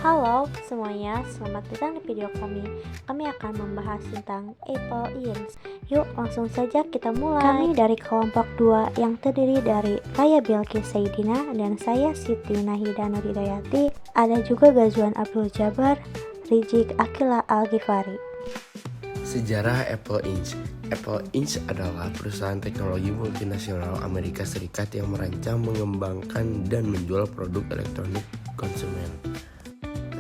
Halo semuanya, selamat datang di video kami. Kami akan membahas tentang Apple Inc. Yuk langsung saja kita mulai. Kami dari kelompok 2 yang terdiri dari Raya Bilqis Saidina dan saya Siti Nahida Nuridayati. Ada juga Ghazwan Abdul Jabbar, Rizik Akila Al-Ghifari. Sejarah Apple Inc. Apple Inc. adalah perusahaan teknologi multinasional Amerika Serikat yang merancang, mengembangkan, dan menjual produk elektronik konsumen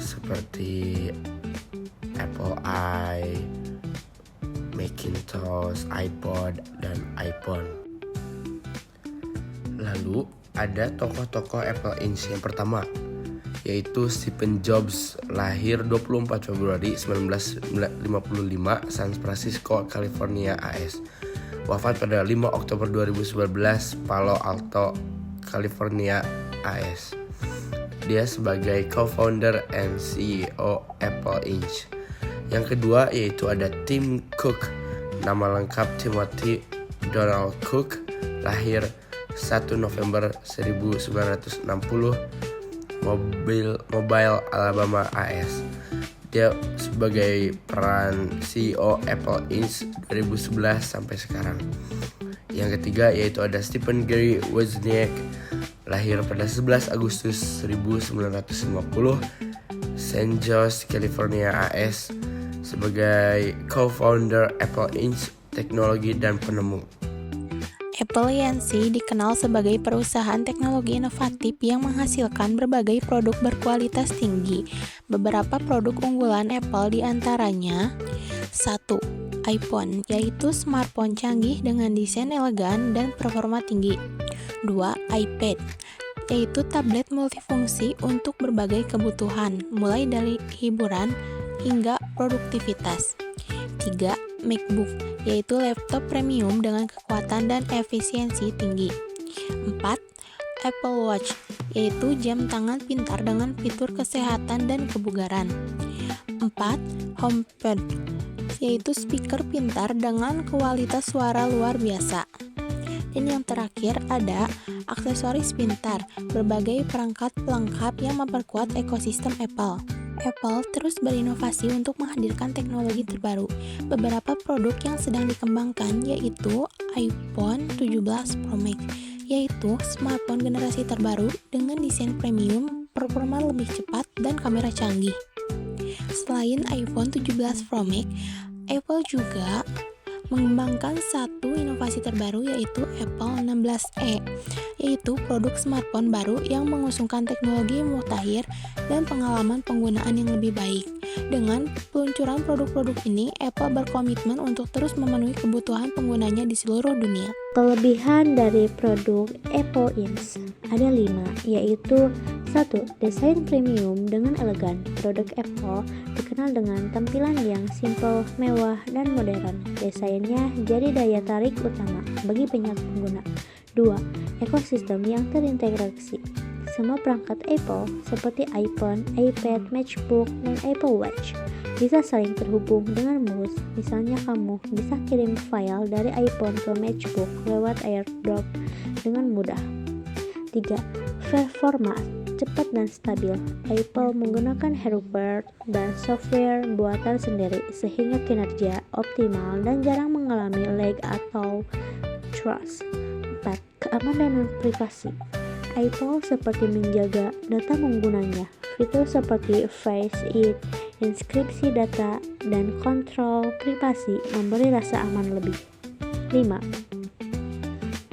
seperti Apple i, Macintosh, iPod, dan iPhone. Lalu ada tokoh-tokoh Apple Inc. yang pertama, yaitu Steve Jobs, lahir 24 Februari 1955, San Francisco, California, AS. Wafat pada 5 Oktober 2019, Palo Alto, California, AS. Dia sebagai co-founder and CEO Apple Inc. Yang kedua yaitu ada Tim Cook, nama lengkap Timothy Donald Cook, lahir 1 November 1960, Mobile, Alabama, AS. Dia sebagai peran CEO Apple Inc. 2011 sampai sekarang. Yang ketiga yaitu ada Stephen Gary Wozniak, lahir pada 11 Agustus 1950, San Jose, California, AS, sebagai co-founder Apple Inc. teknologi dan penemu. Apple Inc. dikenal sebagai perusahaan teknologi inovatif yang menghasilkan berbagai produk berkualitas tinggi. Beberapa produk unggulan Apple diantaranya 1. iPhone, yaitu smartphone canggih dengan desain elegan dan performa tinggi. 2. iPad, yaitu tablet multifungsi untuk berbagai kebutuhan, mulai dari hiburan hingga produktivitas. 3. MacBook, yaitu laptop premium dengan kekuatan dan efisiensi tinggi. 4. Apple Watch, yaitu jam tangan pintar dengan fitur kesehatan dan kebugaran. 4. HomePod, yaitu speaker pintar dengan kualitas suara luar biasa. Dan yang terakhir ada aksesoris pintar, berbagai perangkat pelengkap yang memperkuat ekosistem Apple. Apple terus berinovasi untuk menghadirkan teknologi terbaru. Beberapa produk yang sedang dikembangkan yaitu iPhone 17 Pro Max, yaitu smartphone generasi terbaru dengan desain premium, performa lebih cepat, dan kamera canggih. Selain iPhone 17 Pro Max, Apple juga mengembangkan satu inovasi terbaru yaitu Apple 16e, yaitu produk smartphone baru yang mengusungkan teknologi mutakhir dan pengalaman penggunaan yang lebih baik. Dengan peluncuran produk-produk ini, Apple berkomitmen untuk terus memenuhi kebutuhan penggunanya di seluruh dunia. Kelebihan dari produk Apple Inc. ada 5, yaitu 1. Desain premium dengan elegan. Produk Apple dikenal dengan tampilan yang simple, mewah, dan modern. Desainnya jadi daya tarik utama bagi banyak pengguna. 2. Ekosistem yang terintegrasi. Semua perangkat Apple seperti iPhone, iPad, MacBook, dan Apple Watch bisa saling terhubung dengan mulus. Misalnya kamu bisa kirim file dari iPhone ke MacBook lewat AirDrop dengan mudah. 3. Performa cepat dan stabil. Apple menggunakan hardware dan software buatan sendiri sehingga kinerja optimal dan jarang mengalami lag atau throttles. 4. Keamanan dan privasi. Apple seperti menjaga data penggunanya. Fitur seperti Face ID, inskripsi data, dan kontrol privasi memberi rasa aman lebih. 5.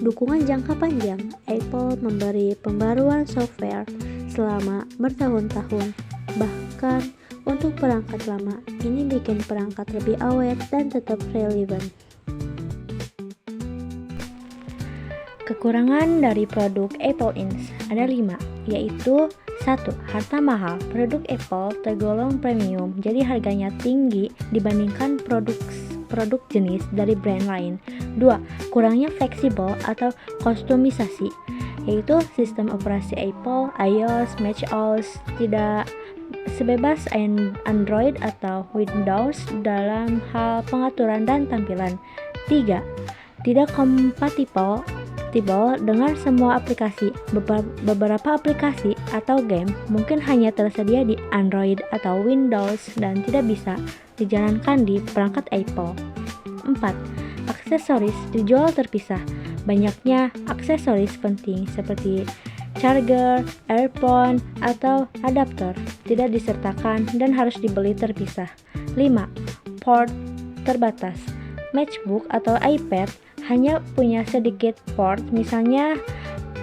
Dukungan jangka panjang. Apple memberi pembaruan software selama bertahun-tahun, bahkan untuk perangkat lama. Ini bikin perangkat lebih awet dan tetap relevan. Kekurangan dari produk Apple Inc. ada 5, yaitu 1. Harga mahal. Produk Apple tergolong premium, jadi harganya tinggi dibandingkan produk jenis dari brand lain. 2. Kurangnya fleksibel atau kustomisasi, yaitu sistem operasi Apple, iOS, macOS tidak sebebas Android atau Windows dalam hal pengaturan dan tampilan. 3. Tidak kompatibel kompatibel dengan semua aplikasi. Beberapa aplikasi atau game mungkin hanya tersedia di Android atau Windows dan tidak bisa dijalankan di perangkat Apple. 4. Aksesoris dijual terpisah. Banyaknya aksesoris penting seperti charger, earphone, atau adapter tidak disertakan dan harus dibeli terpisah. 5. Port terbatas. MacBook atau iPad hanya punya sedikit port, misalnya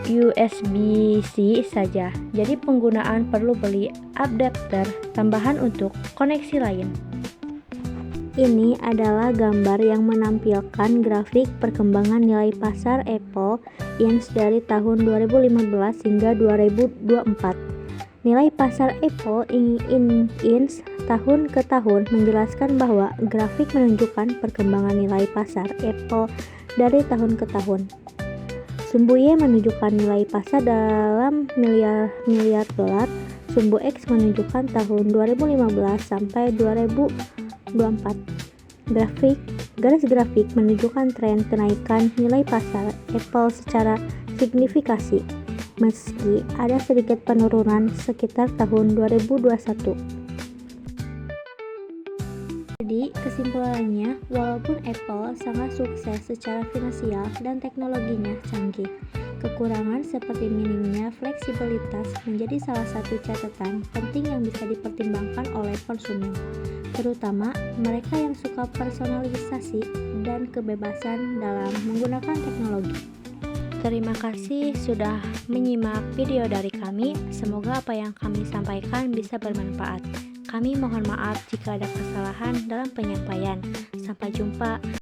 USB-C saja. Jadi penggunaan perlu beli adapter tambahan untuk koneksi lain. Ini adalah gambar yang menampilkan grafik perkembangan nilai pasar Apple Inc. dari tahun 2015 hingga 2024. Nilai pasar Apple Inc. tahun ke tahun menjelaskan bahwa grafik menunjukkan perkembangan nilai pasar Apple dari tahun ke tahun. Sumbu Y menunjukkan nilai pasar dalam miliar dolar. Sumbu X menunjukkan tahun 2015 sampai 2024. Garis grafik menunjukkan tren kenaikan nilai pasar Apple secara signifikasi, meski ada sedikit penurunan sekitar tahun 2021. Jadi, kesimpulannya, walaupun Apple sangat sukses secara finansial dan teknologinya canggih, kekurangan seperti minimnya fleksibilitas menjadi salah satu catatan penting yang bisa dipertimbangkan oleh konsumen, terutama mereka yang suka personalisasi dan kebebasan dalam menggunakan teknologi. Terima kasih sudah menyimak video dari kami. Semoga apa yang kami sampaikan bisa bermanfaat. Kami mohon maaf jika ada kesalahan dalam penyampaian. Sampai jumpa.